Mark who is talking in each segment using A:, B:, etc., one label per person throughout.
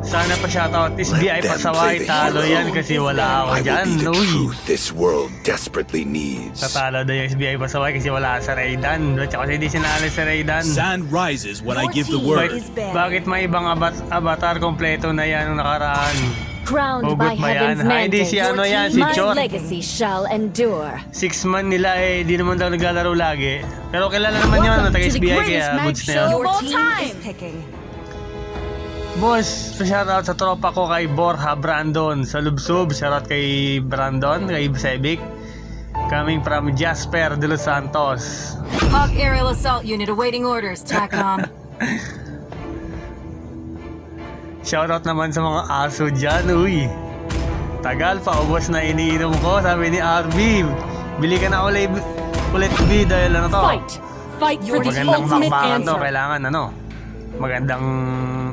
A: Sana pa shoutout. SBI pasaway. Talo yan kasi wala ako dyan. Uy.
B: This world desperately needs.
A: Tatalo daw yung SBI pasaway kasi wala sa Raydan. At saka kasi hindi sinali sa Raydan.
C: Sand rises when I give the
A: Bakit,
C: word.
A: bakit may ibang avatar kompleto na yan nung nakaraan?
D: Crowned
A: Hugot
D: by
A: ba yan?
D: heaven's
A: Hindi
D: mandate,
A: si ano yan, si
D: my
A: Chot.
D: legacy shall endure.
A: 6 man nila di naman daw naglalaro lagi. Pero kilala naman yun,
D: Welcome
A: taga
D: to the
A: SBI
D: greatest
A: kaya
D: mag
A: goods na
D: show
A: yun.
D: of all time.
A: Boss, shoutout sa tropa ko kay Borja Brandon sa Lubsob. Shoutout kay Brandon, kay Sebic. Coming from Jasper de Los Santos.
E: Hawk Aerial Assault Unit awaiting orders, TACOM.
A: Shoutout naman sa mga aso dyan, uy. Tagal, paubos na iniinom ko, sabi ni RB. Bili ka na ulit B dahil ano to.
D: Fight! Fight for the
A: Magandang
D: ultimate
A: bakbakan to,
D: answer.
A: kailangan ano. Magandang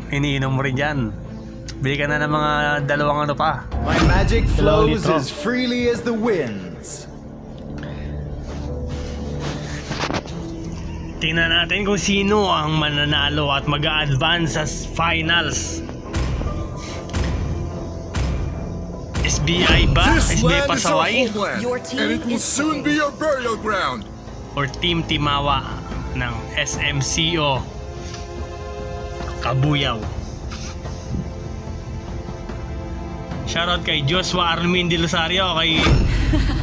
A: iniinom mo rin dyan. Bili ka na ng mga dalawang ano pa.
F: My magic flows
A: litro.
F: as freely as the winds.
A: Tingnan natin kung sino ang mananalo at mag-a-advance sa finals. SBI ba?
B: This
A: SBI
B: land is our
A: Pasaway?
B: homeland,
E: Your team
B: and it will
E: is
B: soon be your burial ground.
A: Or Team Timawa ng SMCO Kabuyaw? Shoutout kay Joshua Armin de Rosario. Kay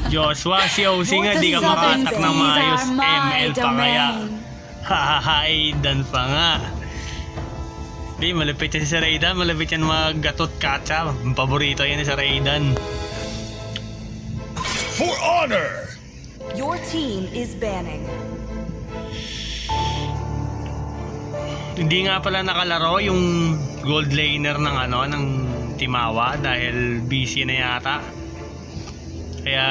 A: Joshua, si OC nga di ka makatak ng maayos. ML pa kaya. Hahahaidan pa nga. Di, malapit yan si Raydan. Malapit yan mag-gatot katsa. Ang paborito yan si Raydan.
B: For honor!
E: Your team is banning.
A: Hindi nga pala nakalaro yung gold laner ng ano, ng Timawa dahil busy na yata. Kaya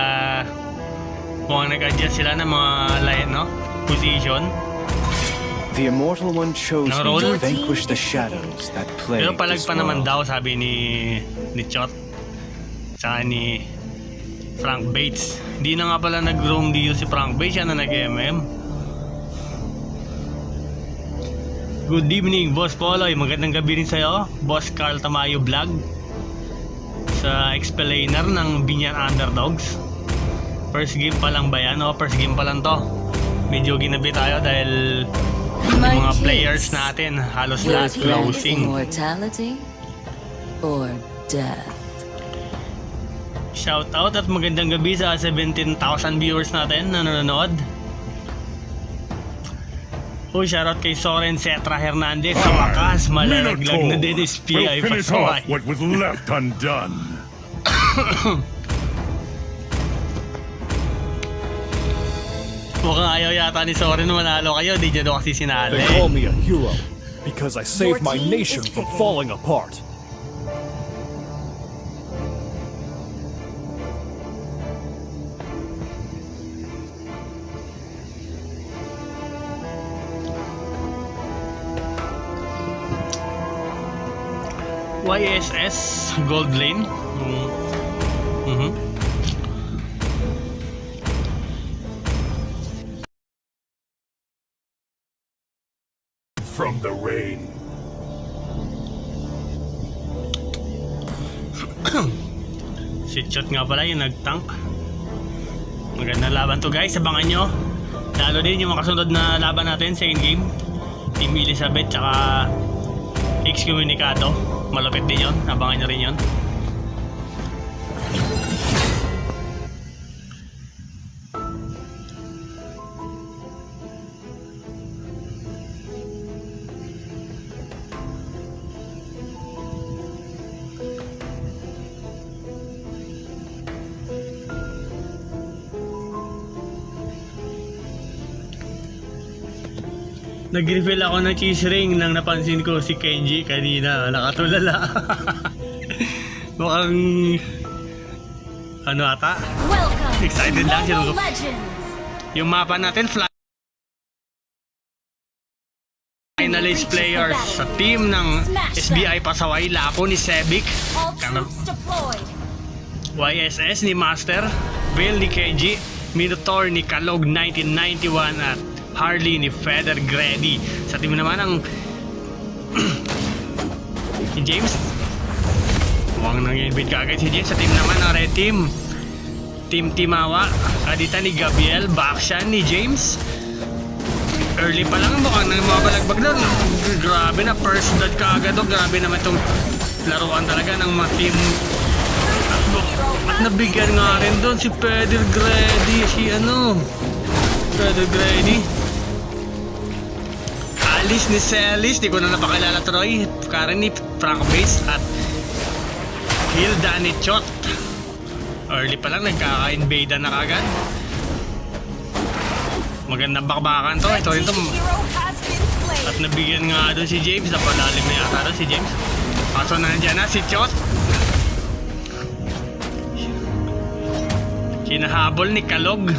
A: mukhang nag-adjust sila ng mga line, no? Position.
G: The Immortal One chose
A: Ng
G: me
A: role?
G: to vanquish the shadows that plague
A: Pero palag
G: this
A: pa naman
G: world.
A: daw, sabi ni Chot. Saka ni Frank Bates. Hindi na nga pala nag-roam dito si Frank Bates, siya na nag-MM. Good evening, Boss Poloy. Magandang gabi rin sa'yo, Boss Carl Tamayo Vlog. Sa explainer ng Binyan Underdogs. First game pa lang ba yan? O, first game pa lang to. Medyo ginabi tayo dahil yung mga players natin halos lahat closing.
H: Immortality or death.
A: Shout out at magandang gabi sa 17,000 viewers natin na nanonood. Oh, shoutout kay Soren Cetra Hernandez. Sa wakas, malalaglag na din SPI Pasaway.
B: what was left undone.
A: Mukhang ayaw yata ni Soren manalo kayo. Di dyan daw kasi sinali.
C: They call me a hero because I saved my
E: team
C: nation
E: is
C: from
E: picking.
C: falling apart.
A: YSS Gold Lane.
B: From the rain.
A: Si Chot nga pala yung nag-tank. Magandang laban to guys, abangan nyo. Lalo din yung makasunod na laban natin sa in-game. Team Elizabeth tsaka Excommunicado. Malapit din yun, abangan nyo rin yun. Nag-refill ako ng cheese ring nang napansin ko si Kenji kanina. Nakatulala. Mukhang ano ata?
D: Welcome
A: Excited
D: to
A: lang siya.
D: Mobile Legends.
A: Yung mapa natin, finalist players sa team ng SBI Pasaway. Lapo ni Sebic,
D: All troops deployed.
A: YSS ni Master, Bill ni Kenji, Minotaur ni Kalog 1991 at Harley ni Feather Grady. Sa team naman ng ni James Mukhang nang-invade ka agad si James. Sa team naman ng red team, Team Timawa, kadita ni Gabriel, Bakshan ni James. Early pa lang mukhang nang mabalagbag na. Grabe na, first blood ka agad. Grabe naman itong laruan talaga ng mga team. At nabigyan nga rin doon si Pedro Grady. Pedro Grady. Alice ni Celis, di ko na napakilala Troy. Karen ni Frank Base at Hilda ni Chot. Early pa lang nagkaka-invade na kagad. Magandang bakbakan to. Ito rin to.
E: Hero has been slain.
A: At nabigyan nga doon si James. Napalalim na yata doon si James. Kaso nandiyan na si Chot. Hinahabol ni Kalog.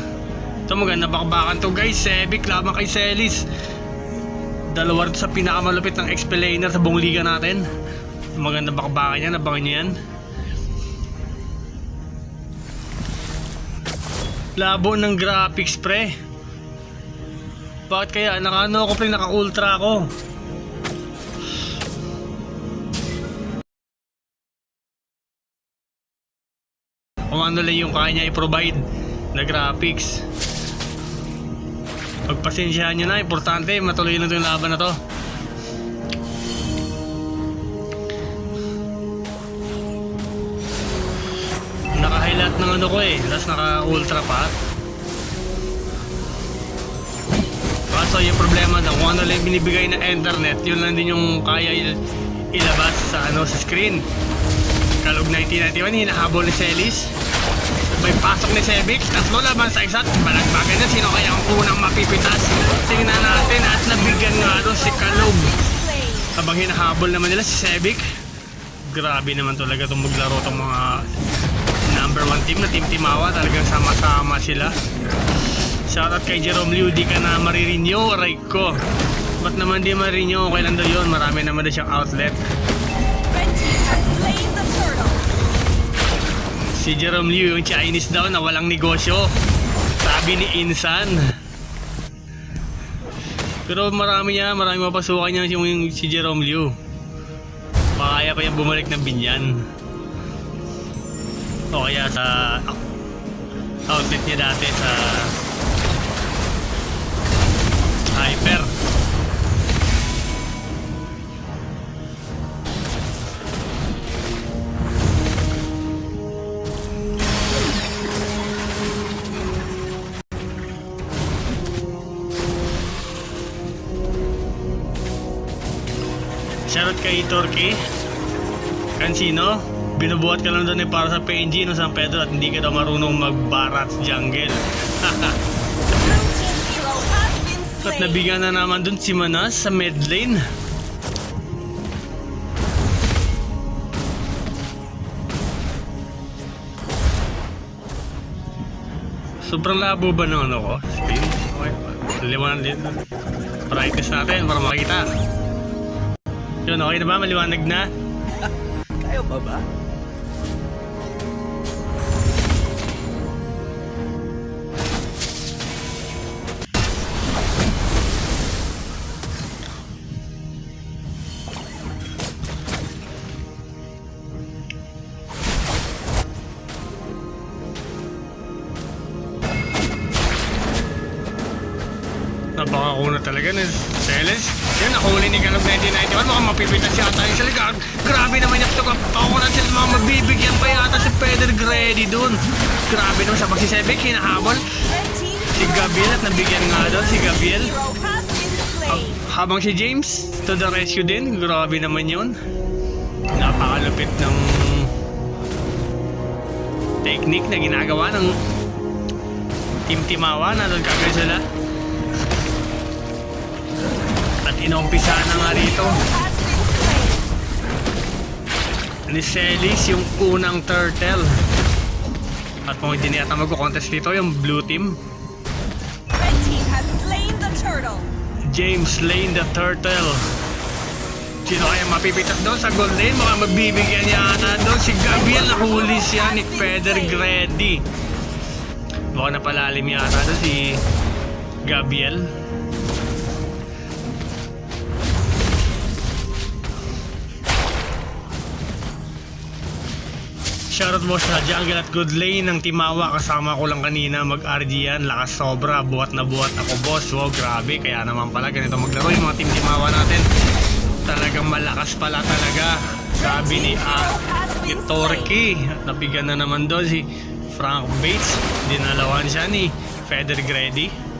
A: Ito magandang bakbakan to guys. Sebik laban kay Celis. Dalawa sa pinakamalupit ng explainer sa buong liga natin. Magandang bakbakan yan. Nabangan nyo yan. Labo ng graphics pre. Bakit kaya? Naka-ano ako pre, naka-ultra ako. Kung ano lang yung kaya niya i-provide na graphics. Pagpasensyahan nyo na, importante matuloy na ito yung laban na to. Naka-highlight ng ano ko eh, tapos naka-ultra pa. Kaso yung problema na kung ano lang binibigay na internet, yun lang din yung kaya ilabas sa sa screen. Kalog 1991, hinahabol ni Celis. May pasok ni Sebik, tatlo laban sa isa't balagbagan niya. Sino kaya ang unang mapipitas? Tingnan natin at nabigyan nga doon si Kalog. Habang hinahabol naman nila si Sebik. Grabe naman talaga itong maglaro itong mga number 1 team na Team Timawa. Talagang sama-sama sila. Shoutout kay Jerome Liu, di ka na maririnyo, aray ko. Ba't naman di maririnyo? Okay lang daw yun, marami naman daw siyang outlet.
E: Red team has slain the turtle.
A: Si Jerome Liu, yung Chinese daw na walang negosyo. Sabi ni Insan. Pero marami mapasukan niya yung si Jerome Liu. Makaya pa yung bumalik ng Binyan. O kaya sa outlet niya dati sa Hyper. Shoutout kay Turkey Cansino. Binubuhat ka lang doon para sa PNG no San Pedro at hindi ka daw marunong mag-barat jungle.
E: Hero has been
A: At
E: slain.
A: nabigyan na naman doon si Manas sa mid lane. Sobrang labo ba ng ano ko? Screen? Okay. Liwanag din. Brightness natin para makita. Yun, okay na ba? Maliwanag na?
C: Kaya pa ba?
A: Napakakuna talaga na Celes. Yan, nakahuli ni Kalog 1991. Mukhang mapipitas yata yung sila. Grabe naman yung pakunan sila. Mga mabibigyan pa yata si Pedro Grady dun. Grabe naman sa si Sebik, hinahabol.
E: Red team
A: Si Gabriel at nabigyan nga doon si Gabriel.
E: hero has been slain.
A: Habang si James to the rescue din. Grabe naman yun. Napakalupit ng technique na ginagawa ng Team Timawa. Nandun kagad sila. At inumpisa na nga rito
E: Has been slain.
A: ni Celis yung unang turtle. At kung hindi niyata mag-contest dito yung blue team.
E: Red team has slain the turtle.
A: James Lane the turtle. Sino kaya mapipitas doon sa gold lane? Mga mabibigyan yata doon si Gabriel. Nahuli siya ni Pedro Grady. Baka napalalim yata doon si Gabriel. shoutout mo sa jungle at good lane ng Timawa. Kasama ko lang kanina mag-RG yan. Lakas sobra. Buhat na buhat ako boss. Wow, grabe. Kaya naman pala ganito maglaro yung mga team Timawa natin. Talagang malakas pala talaga. Sabi ni Torque. At nabigyan na naman doon si Frank Bates. Dinalawan siya ni Feder Grady.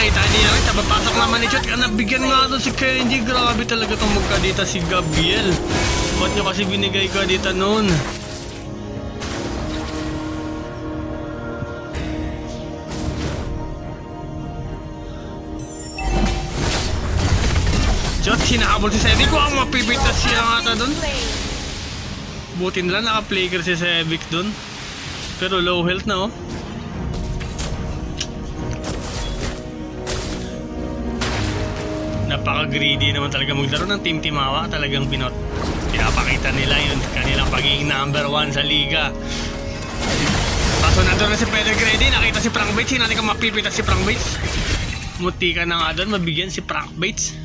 A: Nakita niya rin, papasok naman ni Chot. Nabigyan nga doon si Kenji. Grabe talaga itong magkadita si Gabriel. Ba't nyo kasi binigay ka dito noon? Chot, sinahabol si Sevic. Wow, mapipitas siya nga ata doon. Buti nila naka-player si Sevic doon. Pero low health na oh. Napaka-greedy naman talaga maglaro ng Team Timawa. Talagang pinapakita nila yun. Kanilang pagiging number 1 sa liga. Kaso nandun na si Feder Grady. Nakita si Frank Bates. Hindi natin ka mapipitas si Frank Bates. Muti ka na nga doon. Mabigyan si Frank Bates.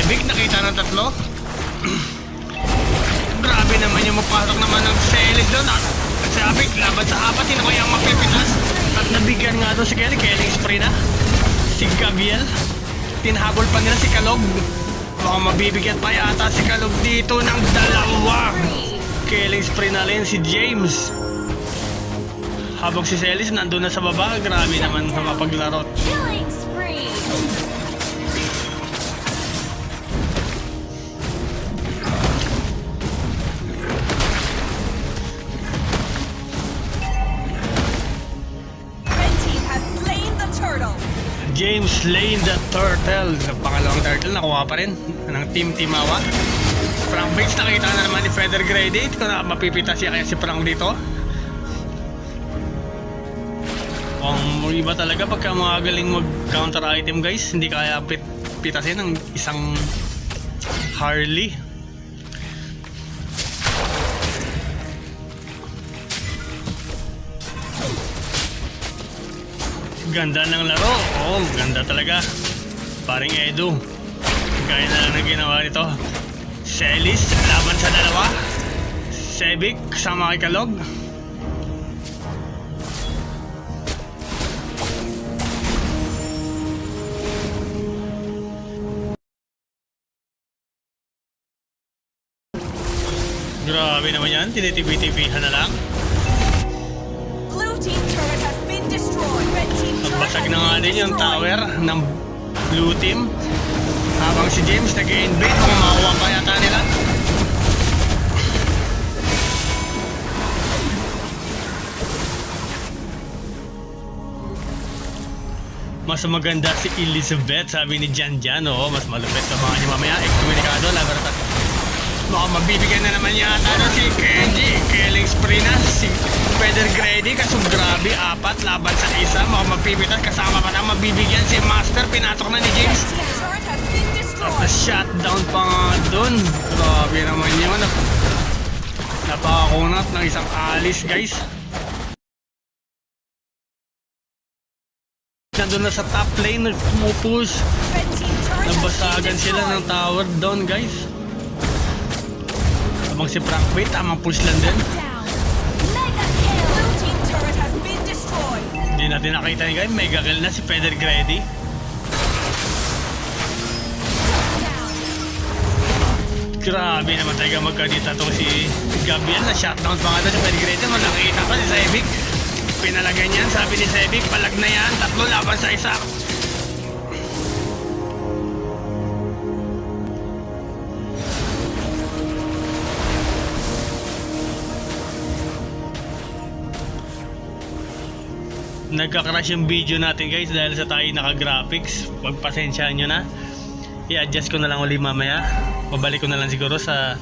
A: Nakita ng tatlo. Grabe naman yung mapasok naman ng Celis doon. At sabi, laban sa apat, hindi na kaya mapipitas. At nabigyan nga doon si Kelly. Kelly spray na. Si Gabriel. Tinhabol pa nila si Kalog. Baka mabibigyan pa yata si Kalog dito ng dalawa. Kelly spray na rin si James. Habang si Celis nandun na sa baba. Grabe naman sa mapaglaro.
D: Killing spree.
A: James slain the turtle. Pangalawang turtle nakuha pa rin ng Team Timawa. Frank Bates nakita na naman ni Feder Grady. Ito na mapipitas siya kaya si Frank dito. Ang iba talaga pagka magaling mag counter item guys. Hindi kaya pitasin ng isang Harley. Ganda ng laro. Oo, ganda talaga. Paring Edu. Gaya na lang na ginawa nito. Celis, laban sa dalawa. Sevic, kasama kay Kalog. Grabe naman yan. Tinitipi-tipihan na lang.
E: Blue team turret has been destroyed. Red team turret
A: Nagbasag
E: has
A: na nga
E: been
A: din yung
E: destroyed.
A: tower ng blue team. Habang si James nag-invade, kung makuha pa yata nila. Mas maganda si Elizabeth, sabi ni Jan Jan. Oo, mas malupit sa mga niya mamaya. Excommunicado, laban na. Baka mabibigyan na naman yata si Kenji. Killing spree na si Feder Grady. Kaso grabe, apat laban sa isa. Baka mapipitas, kasama pa na mabibigyan si Master. Pinatok na ni James.
E: Team turret has been
A: At
E: destroyed.
A: na-shutdown pa nga dun. Grabe naman yun. Napakakunat ng isang alis guys. Nandun na sa top lane, nag-push.
E: Red team turret has
A: Nabasagan
E: been
A: sila ng
E: destroyed.
A: tower down guys. Habang si Frank Wait, tamang push lang din.
D: Down. Mega kill.
E: Blue team turret has been destroyed.
A: Hindi natin nakita ni guys, mega kill na si Feder Grady. Grabe naman talaga magkadita itong si Gabriel na shutdown pa nga doon si Feder Grady. Nakita pa si Sevic. Pinalagay niyan, sabi ni Sevic, palag na yan, tatlo laban sa isa. Nagka-crash yung video natin guys dahil sa tayo naka-graphics. Pagpasensyaan nyo na. I-adjust ko na lang ulit mamaya. Pabalik ko na lang siguro sa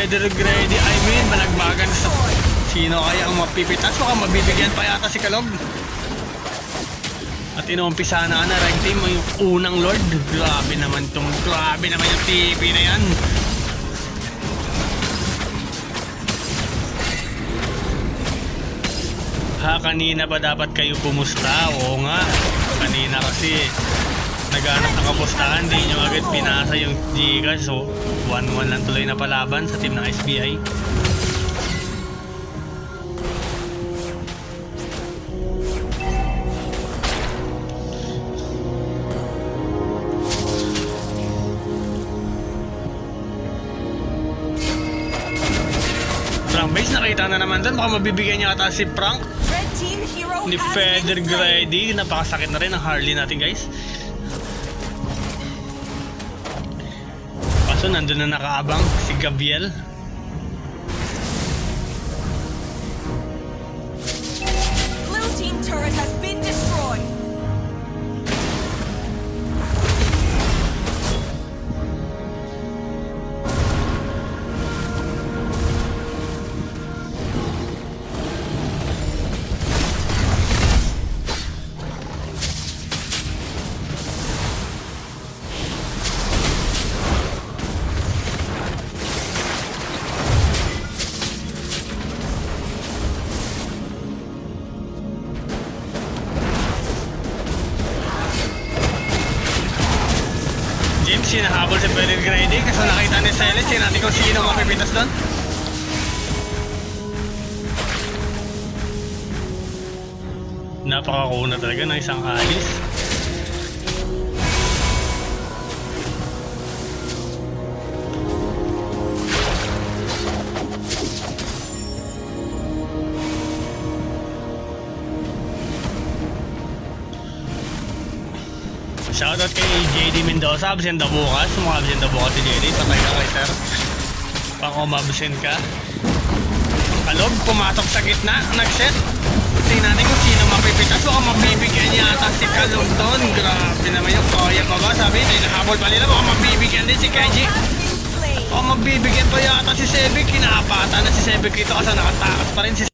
A: Feather Grady, balagbagan sa... Sino kaya ang mapipitas? Baka mabibigyan pa yata si Kalog. At inuumpisa na Red Team yung unang Lord. Grabe naman yung TV na yan. Kanina pa dapat kayo pumusta? Oo nga, kanina kasi naghanap ng kapustahan, di nyo agad pinasa yung Gcash. So 1-1 lang tuloy na palaban sa team ng SBI. Frank Base, nakita na naman doon. Baka mabibigyan niya ata si Frank
E: Red team hero
A: ni
E: has
A: Feather
E: been slain.
A: Grady. Napakasakit na rin ang Harley natin, guys. Kaso nandun na nakaabang si Gabriel.
E: Blue team turret has been destroyed.
A: James, sinahabol si Feather Grady. Kaso nakita ni Celes, natin kung sino mapipitas doon. Napakakuna talaga ng isang alis. Shoutout kay JD Mendoza, absent na bukas. Absent na bukas si JD. Patay ka kay sir. Pang umabsent ka. Kalog, pumatok sa gitna. Nag-set. Tingnan natin kung sino mapipitas. Baka mabibigyan niya ata si Kalog doon. Grabe naman yung kaya pa ba? Sabi, nahabol pa nila. Baka mabibigyan din si Kenji.
E: Has been slain.
A: Baka mabibigyan pa yata si Sebik. Kinapata na si Sebik ito kasi nakatakas pa rin si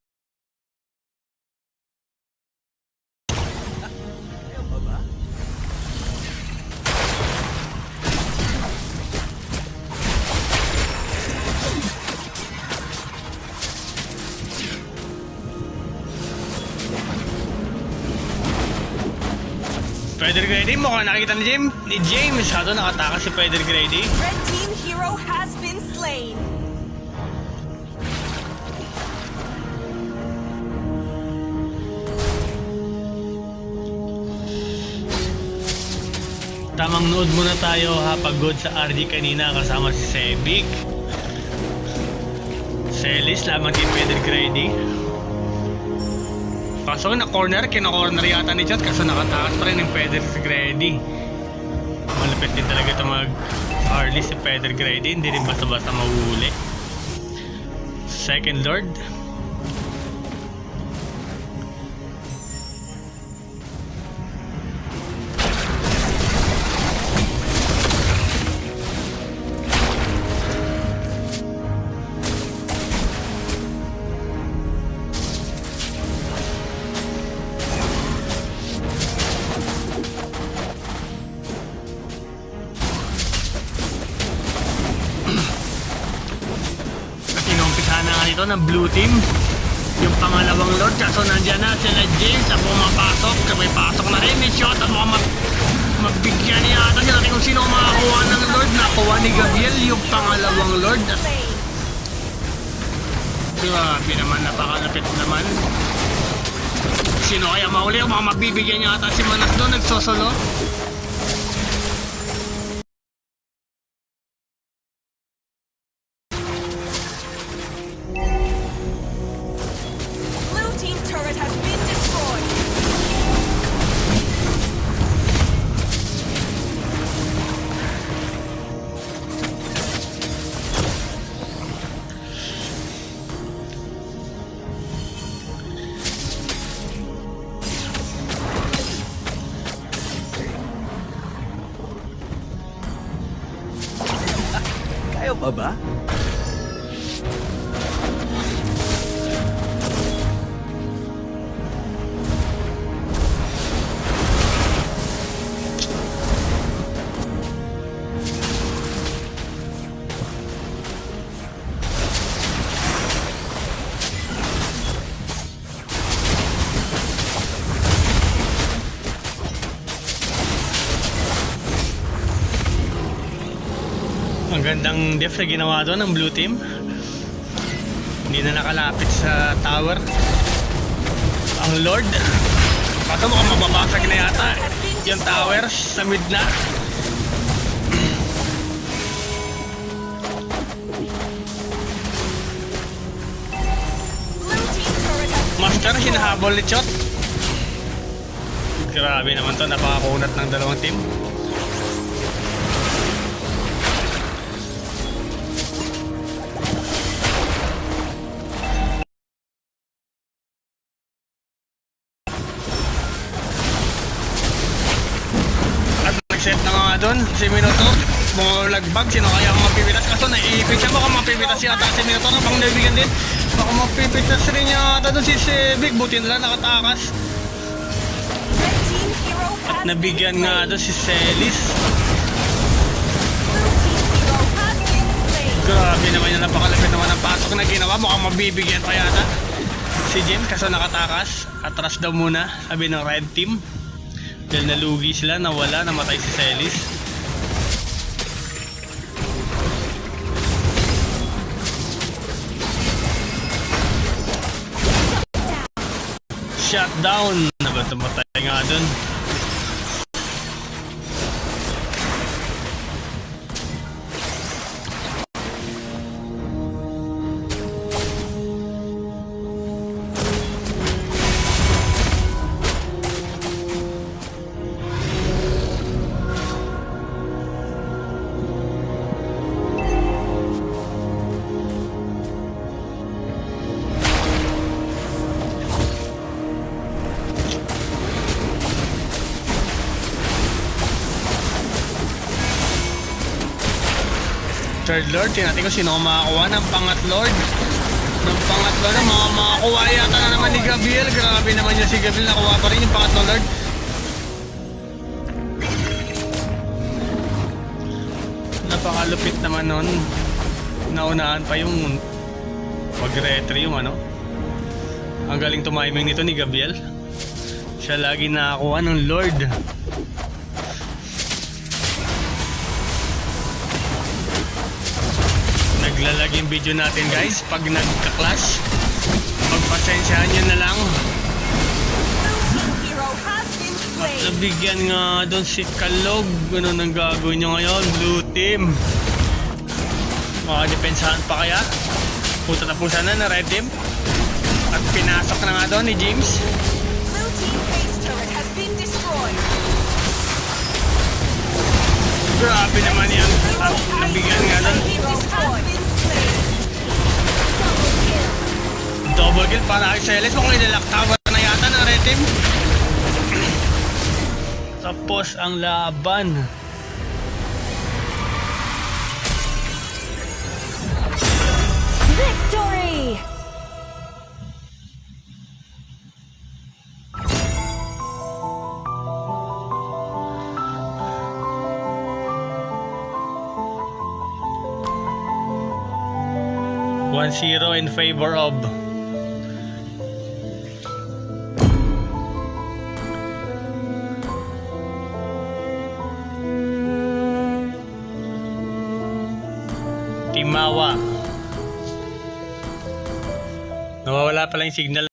A: Feather Grady. Mukhang nakikita ni James. Hado nakatakas si Feather Grady.
E: Red team hero has been slain.
A: Tamang nood muna tayo ha, pagod sa RD kanina kasama si Sebik. Celis laban kay Feather Grady. Kaso na-corner, kina-corner yata ni Chat kaso nakatakas pa rin yung Feather Grady. Malapit din talaga ito mag-early si Feather Grady, hindi rin basta-basta mahuli. Second Lord. Ito ng blue team yung pangalawang Lord kaso nandyan na sila James na pumapasok sabay pasok na rin may shot at mukhang magbigyan niya ata natin kung sino makakuha ng Lord. Nakuha ni Gabriel yung pangalawang Lord at grabe naman, napakalapit naman. Sino kaya mauli o mga mabibigyan niya ata si Manas doon nagsosolo.
E: Turret has been destroyed.
C: Kayo pa ba?
A: Ang gandang def na ginawa doon ng blue team. Hindi na nakalapit sa tower ang Lord. Kaso mukhang mababasag na yata yung tower sa mid na.
E: Blue team turret has
A: Master, hinahabol ni Chot. Grabe naman to, napakakunat ng dalawang team. At nag-set na nga doon si Minotaur. Mga lagbag, sino kaya ang mapipitas? Kaso naiipit siya, baka mapipitas yata si Minotaur. Bang naibigan din. Baka mapipitas rin yata doon si Big. Buti na lang nakatakas.
E: red team hero
A: At
E: has
A: nabigyan
E: been
A: nga
E: slain.
A: doon si Celis.
E: Blue team hero has been slain.
A: Grabe naman yung napakalapit naman ang pasok na ginawa. Mukhang mabibigyan pa yata si Jim kaso nakatakas. Atras daw muna, sabi ng red team. Dahil nalugi sila, nawala, namatay si Celis. Shutdown! Namatay nga dun. Third Lord, tinatin ko sino ang makakuha ng pangat-Lord. Ng pangat-Lord, makakuha yata na naman ni Gabriel. Grabe naman niya si Gabriel, nakuha pa rin yung pangat-Lord. Napakalupit naman nun. Naunahan pa yung mag-retry yung ano. Ang galing tumiming nito ni Gabriel. Siya lagi nakakuha ng Lord. Naglalag yung video natin guys pag nagka-clash. Pagpasensyahan nyo na lang.
E: Blue team hero has been slain.
A: Nabigyan nga doon si Kalog. Ano nang gagawin nyo ngayon, blue team? Makadepensahan pa kaya? Puta na pusa na red team. At pinasok na nga doon ni James.
E: Blue team base turret has been destroyed.
A: Grabe naman yan. At nabigyan nga doon.
E: Hero has been slain.
A: Double kill para kay Celes. Mukhang ilalak tower na yata ng red team. Tapos ang laban.
D: Victory!
A: One 0 in favor of Timawa. Nawawala pala yung signal.